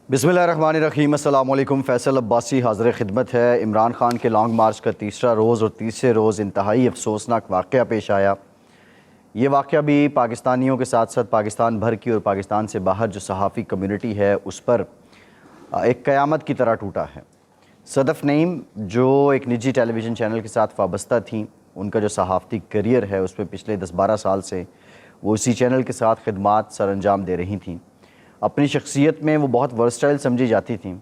बिस्मिल्लाहिर्रहमानिर्रहीम। अस्सलाम वालेकुम। फैसल अब्बासी हाज़िर खिदमत है। इमरान खान के लॉन्ग मार्च का तीसरा रोज़ और तीसरे रोज़ इंतहाई अफसोसनाक वाक़या पेश आया। ये वाक़या भी पाकिस्तानियों के साथ साथ पाकिस्तान भर की और पाकिस्तान से बाहर जो सहाफ़ी कम्युनिटी है उस पर एक क़यामत की तरह टूटा है। सदफ़ नईम जो एक निजी टेलीविज़न चैनल के साथ वाबस्ता थी, उनका जो सहाफ़ती करियर है उसमें पिछले 10-12 साल से वो इसी चैनल के साथ खिदमात सर अंजाम दे रही थीं। अपनी शख्सियत में वो बहुत वर्सटाइल समझी जाती थीं।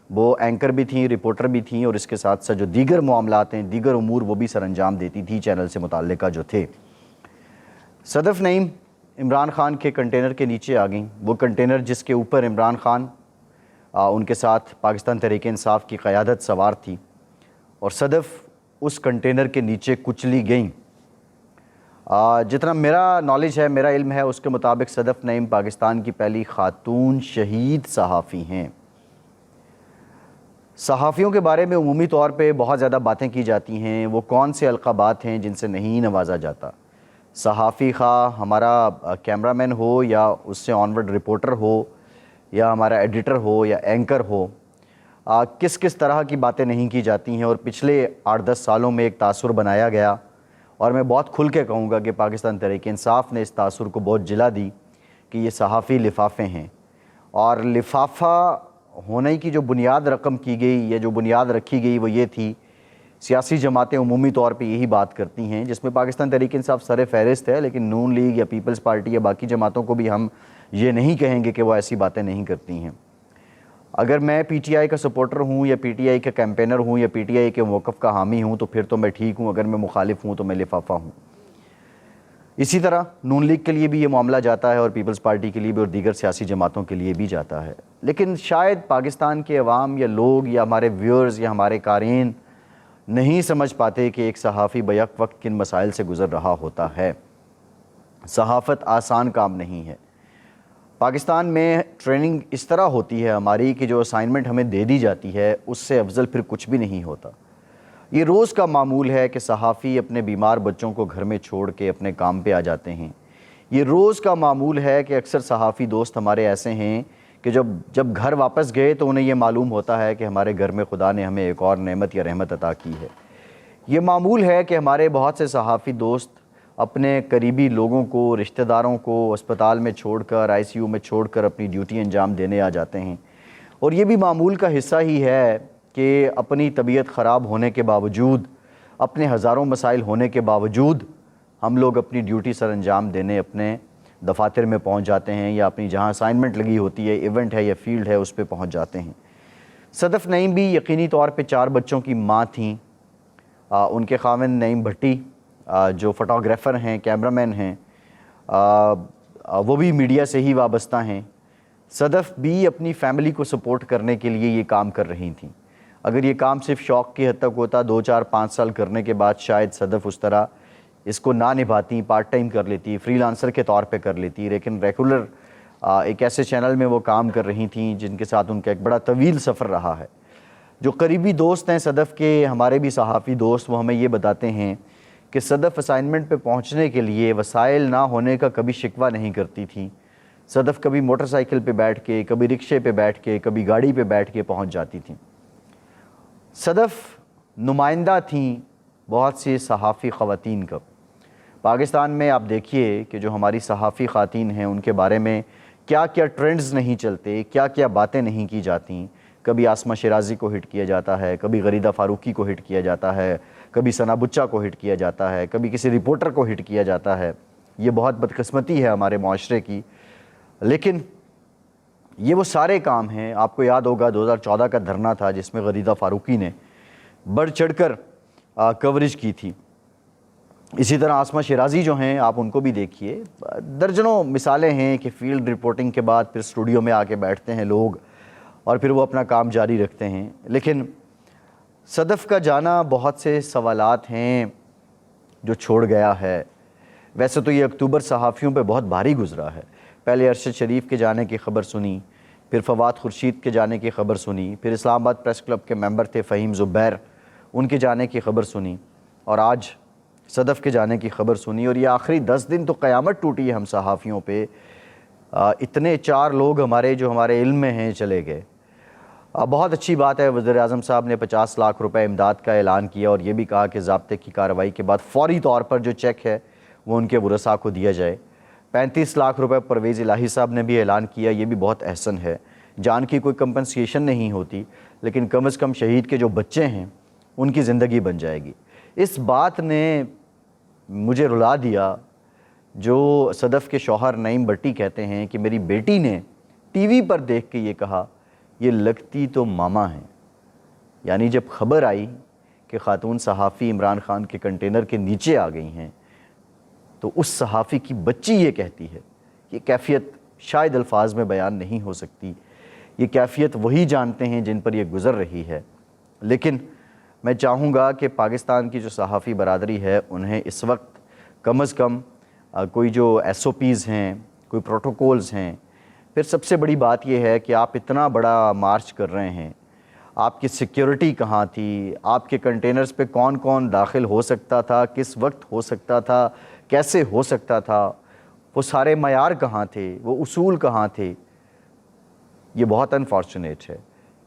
वो एंकर भी थीं, रिपोर्टर भी थीं और इसके साथ साथ जो दीगर मामलात हैं, दीगर उमूर वो भी सर अंजाम देती थी चैनल से मुताल्लिक़ा जो थे। सदफ़ नईम इमरान खान के कंटेनर के नीचे आ गईं। वो कंटेनर जिसके ऊपर इमरान खान उनके साथ पाकिस्तान तहरीक इंसाफ की क़यादत सवार थी और सदफ़ उस कंटेनर के नीचे कुचली गईं। जितना मेरा नॉलेज है, मेरा इल्म है, उसके मुताबिक सदफ़ नईम पाकिस्तान की पहली ख़ातून शहीद सहाफ़ी हैं। सहाफ़ियों के बारे में उमूमी तौर पे बहुत ज़्यादा बातें की जाती हैं। वो कौन से अलक़ाबात हैं जिनसे नहीं नवाजा जाता। सहाफ़ी खा हमारा कैमरामैन हो या उससे ऑनवर्ड रिपोर्टर हो या हमारा एडिटर हो या एंकर हो, किस किस तरह की बातें नहीं की जाती हैं। और पिछले 8-10 सालों में एक तासुर बनाया गया और मैं बहुत खुल के कहूँगा कि पाकिस्तान तहरीक इंसाफ ने इस तासुर को बहुत जिला दी कि ये सहाफ़ी लिफाफे हैं। और लिफाफा होने की जो बुनियाद रकम की गई या जो बुनियाद रखी गई वो ये थी, सियासी जमातें उमूमी तौर पे यही बात करती हैं, जिसमें पाकिस्तान तहरीक इंसाफ सर फ़हरिस्त है, लेकिन नून लीग या पीपल्स पार्टी या बाकी जमातों को भी हम ये नहीं कहेंगे कि वो ऐसी बातें नहीं करती हैं। अगर मैं पीटीआई का सपोर्टर हूँ या पीटीआई का कैंपेनर हूँ या पीटीआई के मौक़िफ़ का हामी हूँ तो फिर तो मैं ठीक हूँ। अगर मैं मुखालिफ हूँ तो मैं लिफाफा हूँ। इसी तरह नून लीग के लिए भी ये मामला जाता है और पीपल्स पार्टी के लिए भी और दीगर सियासी जमातों के लिए भी जाता है। लेकिन शायद पाकिस्तान के अवाम या लोग या हमारे व्यूअर्स या हमारे क़ारीन नहीं समझ पाते कि एक सहाफ़ी बैक वक्त किन मसाइल से गुज़र रहा होता है। सहाफ़त आसान काम नहीं है। पाकिस्तान में ट्रेनिंग इस तरह होती है हमारी कि जो असाइनमेंट हमें दे दी जाती है उससे अफजल फिर कुछ भी नहीं होता। ये रोज़ का मामूल है कि सहाफ़ी अपने बीमार बच्चों को घर में छोड़ के अपने काम पे आ जाते हैं। ये रोज़ का मामूल है कि अक्सर सहाफ़ी दोस्त हमारे ऐसे हैं कि जब घर वापस गए तो उन्हें ये मालूम होता है कि हमारे घर में खुदा ने हमें एक और नेमत या रहमत अता की है। ये मामूल है कि हमारे बहुत से सहाफ़ी दोस्त अपने करीबी लोगों को, रिश्तेदारों को अस्पताल में छोड़कर, आईसीयू में छोड़कर अपनी ड्यूटी अंजाम देने आ जाते हैं। और ये भी मामूल का हिस्सा ही है कि अपनी तबीयत ख़राब होने के बावजूद, अपने हज़ारों मसाइल होने के बावजूद हम लोग अपनी ड्यूटी सर अंजाम देने अपने दफातर में पहुंच जाते हैं या अपनी जहां असाइनमेंट लगी होती है, इवेंट है या फील्ड है, उस पर पहुंच जाते हैं। सदफ़ नईम भी यकीनी तौर पे 4 बच्चों की माँ थीं। उनके ख़ाविंद नईम भट्टी जो फ़ोटोग्राफ़र हैं, कैमरामैन हैं, वो भी मीडिया से ही वाबस्ता हैं। सदफ़ भी अपनी फ़ैमिली को सपोर्ट करने के लिए ये काम कर रही थीं। अगर ये काम सिर्फ शौक़ की हद तक होता, 2-4-5 साल करने के बाद शायद सदफ़ उस तरह इसको ना निभाती, पार्ट टाइम कर लेती, फ्रीलांसर के तौर पे कर लेती। लेकिन रेगुलर एक ऐसे चैनल में वो काम कर रही थीं जिनके साथ उनका एक बड़ा तवील सफ़र रहा है। जो करीबी दोस्त हैं सदफ़ के, हमारे भी सहाफ़ी दोस्त, वो हमें ये बताते हैं कि सदफ़ असाइनमेंट पे पहुंचने के लिए वसाइल ना होने का कभी शिकवा नहीं करती थी। सदफ़ कभी मोटरसाइकिल पे बैठ के, कभी रिक्शे पे बैठ के, कभी गाड़ी पे बैठ के पहुंच जाती थी। सदफ़ नुमाइंदा थीं बहुत सी सहाफ़ी ख़वातीन का। पाकिस्तान में आप देखिए कि जो हमारी सहाफ़ी ख़वातीन हैं उनके बारे में क्या क्या ट्रेंड्स नहीं चलते, क्या क्या बातें नहीं की जाती। कभी आसमा शिराज़ी को हिट किया जाता है, कभी गरीदा फ़ारूकी को हिट किया जाता है, कभी सना बुच्चा को हिट किया जाता है, कभी किसी रिपोर्टर को हिट किया जाता है। ये बहुत बदकिस्मती है हमारे माशरे की। लेकिन ये वो सारे काम हैं, आपको याद होगा 2014 का धरना था जिसमें गरीदा फ़ारूकी ने बढ़ चढ़ कर कवरेज की थी। इसी तरह आसमा शिराज़ी जो हैं, आप उनको भी देखिए। दर्जनों मिसालें हैं कि फ़ील्ड रिपोर्टिंग के बाद फिर स्टूडियो में आके बैठते हैं लोग और फिर वो अपना काम जारी रखते हैं। लेकिन सदफ़ का जाना बहुत से सवालात हैं जो छोड़ गया है। वैसे तो ये अक्टूबर सहाफ़ियों पे बहुत भारी गुज़रा है। पहले अरशद शरीफ के जाने की ख़बर सुनी, फिर फवाद खुर्शीद के जाने की ख़बर सुनी, फिर इस्लामाबाद प्रेस क्लब के मेंबर थे फ़हीम ज़ुबैर, उनके जाने की ख़बर सुनी, और आज सदफ़ के जाने की ख़बर सुनी। और ये आखिरी 10 दिन तो क़यामत टूटी है हम सहाफ़ियों पे। इतने 4 लोग हमारे जो हमारे इल्म में हैं चले गए। بہت اچھی بات ہے، وزیر اعظم صاحب نے 50 لاکھ روپے امداد کا اعلان کیا اور یہ بھی کہا کہ ضابطے کی کارروائی کے بعد فوری طور پر جو چیک ہے وہ ان کے ورثاء کو دیا جائے۔ 35 لاکھ روپے پرویز الہی صاحب نے بھی اعلان کیا، یہ بھی بہت احسن ہے۔ جان کی کوئی کمپنسیشن نہیں ہوتی، لیکن کم از کم شہید کے جو بچے ہیں ان کی زندگی بن جائے گی۔ اس بات نے مجھے رلا دیا جو صدف کے شوہر نعیم بٹی کہتے ہیں کہ میری بیٹی نے ٹی وی پر دیکھ کے یہ کہا، یہ لگتی تو ماما ہیں۔ یعنی جب خبر آئی کہ خاتون صحافی عمران خان کے کنٹینر کے نیچے آ گئی ہیں تو اس صحافی کی بچی یہ کہتی ہے، یہ کیفیت شاید الفاظ میں بیان نہیں ہو سکتی، یہ کیفیت وہی جانتے ہیں جن پر یہ گزر رہی ہے۔ لیکن میں چاہوں گا کہ پاکستان کی جو صحافی برادری ہے انہیں اس وقت کم از کم کوئی جو ایس او پیز ہیں، کوئی پروٹوکولز ہیں، پھر سب سے بڑی بات یہ ہے کہ آپ اتنا بڑا مارچ کر رہے ہیں، آپ کی سیکیورٹی کہاں تھی، آپ کے کنٹینرز پہ کون کون داخل ہو سکتا تھا، کس وقت ہو سکتا تھا، کیسے ہو سکتا تھا، وہ سارے معیار کہاں تھے، وہ اصول کہاں تھے۔ یہ بہت انفارچونیٹ ہے۔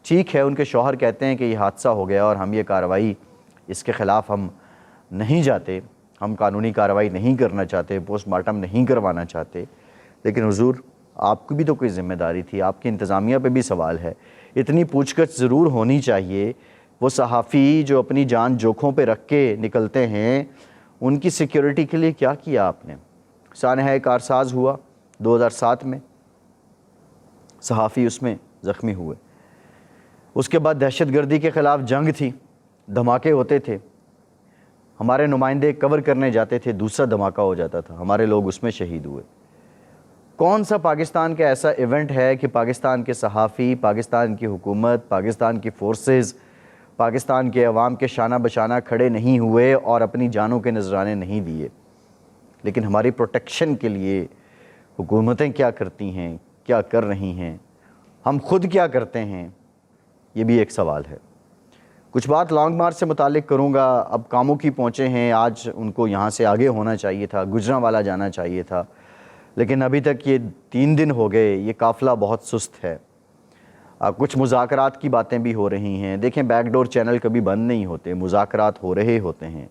ٹھیک ہے، ان کے شوہر کہتے ہیں کہ یہ حادثہ ہو گیا اور ہم یہ کارروائی، اس کے خلاف ہم نہیں جاتے، ہم قانونی کارروائی نہیں کرنا چاہتے، پوسٹ مارٹم نہیں کروانا چاہتے، لیکن حضور آپ کی بھی تو کوئی ذمہ داری تھی، آپ کی انتظامیہ پہ بھی سوال ہے۔ اتنی پوچھ گچھ ضرور ہونی چاہیے۔ وہ صحافی جو اپنی جان جوکھوں پہ رکھ کے نکلتے ہیں، ان کی سیکیورٹی کے لیے کیا کیا آپ نے؟ سانحہ کارساز ہوا 2007 میں، صحافی اس میں زخمی ہوئے۔ اس کے بعد دہشت گردی کے خلاف جنگ تھی، دھماکے ہوتے تھے، ہمارے نمائندے کور کرنے جاتے تھے، دوسرا دھماکہ ہو جاتا تھا، ہمارے لوگ اس میں شہید ہوئے۔ کون سا پاکستان کا ایسا ایونٹ ہے کہ پاکستان کے صحافی، پاکستان کی حکومت، پاکستان کی فورسز، پاکستان کے عوام کے شانہ بشانہ کھڑے نہیں ہوئے اور اپنی جانوں کے نذرانے نہیں دیے؟ لیکن ہماری پروٹیکشن کے لیے حکومتیں کیا کرتی ہیں، کیا کر رہی ہیں، ہم خود کیا کرتے ہیں، یہ بھی ایک سوال ہے۔ کچھ بات لانگ مارچ سے متعلق کروں گا۔ اب کاموں کی پہنچے ہیں، آج ان کو یہاں سے آگے ہونا چاہیے تھا، گجرانوالا جانا چاہیے تھا، لیکن ابھی تک یہ 3 دن ہو گئے، یہ قافلہ بہت سست ہے۔ کچھ مذاکرات کی باتیں بھی ہو رہی ہیں۔ دیکھیں، بیک ڈور چینل کبھی بند نہیں ہوتے، مذاکرات ہو رہے ہوتے ہیں،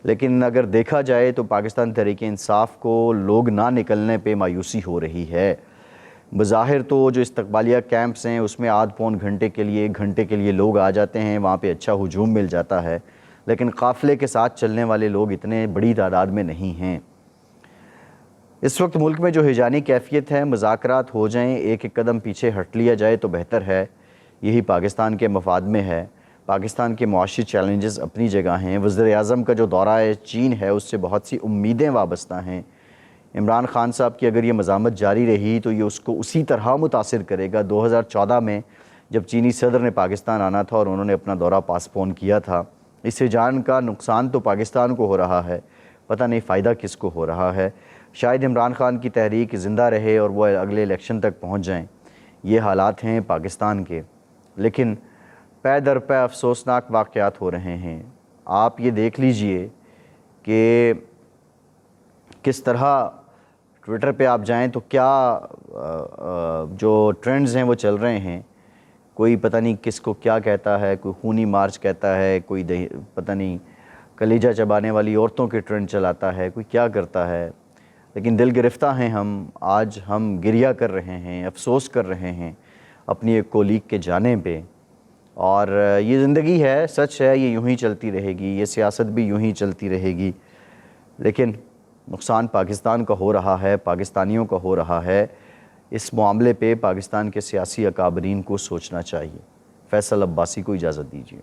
لیکن اگر دیکھا جائے تو پاکستان تحریک انصاف کو لوگ نہ نکلنے پہ مایوسی ہو رہی ہے۔ بظاہر تو جو استقبالیہ کیمپس ہیں اس میں آدھ پون گھنٹے کے لیے، 1 گھنٹے کے لیے لوگ آ جاتے ہیں، وہاں پہ اچھا ہجوم مل جاتا ہے، لیکن قافلے کے ساتھ چلنے والے لوگ اتنے بڑی تعداد میں نہیں ہیں۔ اس وقت ملک میں جو ہیجانی کیفیت ہے، مذاکرات ہو جائیں، ایک ایک قدم پیچھے ہٹ لیا جائے تو بہتر ہے، یہی پاکستان کے مفاد میں ہے۔ پاکستان کے معاشی چیلنجز اپنی جگہ ہیں، وزیر اعظم کا جو دورہ چین ہے اس سے بہت سی امیدیں وابستہ ہیں۔ عمران خان صاحب کی اگر یہ مزاحمت جاری رہی تو یہ اس کو اسی طرح متاثر کرے گا۔ 2014 میں جب چینی صدر نے پاکستان آنا تھا اور انہوں نے اپنا دورہ پاسپون کیا تھا، اس سے جان کا نقصان تو پاکستان کو ہو رہا ہے، پتہ نہیں فائدہ کس کو ہو رہا ہے۔ شاید عمران خان کی تحریک زندہ رہے اور وہ اگلے الیکشن تک پہنچ جائیں، یہ حالات ہیں پاکستان کے، لیکن پے در پے افسوسناک واقعات ہو رہے ہیں۔ آپ یہ دیکھ لیجئے کہ کس طرح ٹویٹر پہ آپ جائیں تو کیا جو ٹرینڈز ہیں وہ چل رہے ہیں، کوئی پتہ نہیں کس کو کیا کہتا ہے، کوئی خونی مارچ کہتا ہے، کوئی پتہ نہیں کلیجہ چبانے والی عورتوں کے ٹرینڈ چلاتا ہے، کوئی کیا کرتا ہے، لیکن دل گرفتہ ہیں ہم۔ آج ہم گریہ کر رہے ہیں، افسوس کر رہے ہیں اپنی ایک کولیگ کے جانے پہ، اور یہ زندگی ہے، سچ ہے، یہ یوں ہی چلتی رہے گی، یہ سیاست بھی یوں ہی چلتی رہے گی، لیکن نقصان پاکستان کا ہو رہا ہے، پاکستانیوں کا ہو رہا ہے۔ اس معاملے پہ پاکستان کے سیاسی اکابرین کو سوچنا چاہیے۔ فیصل عباسی کو اجازت دیجیے۔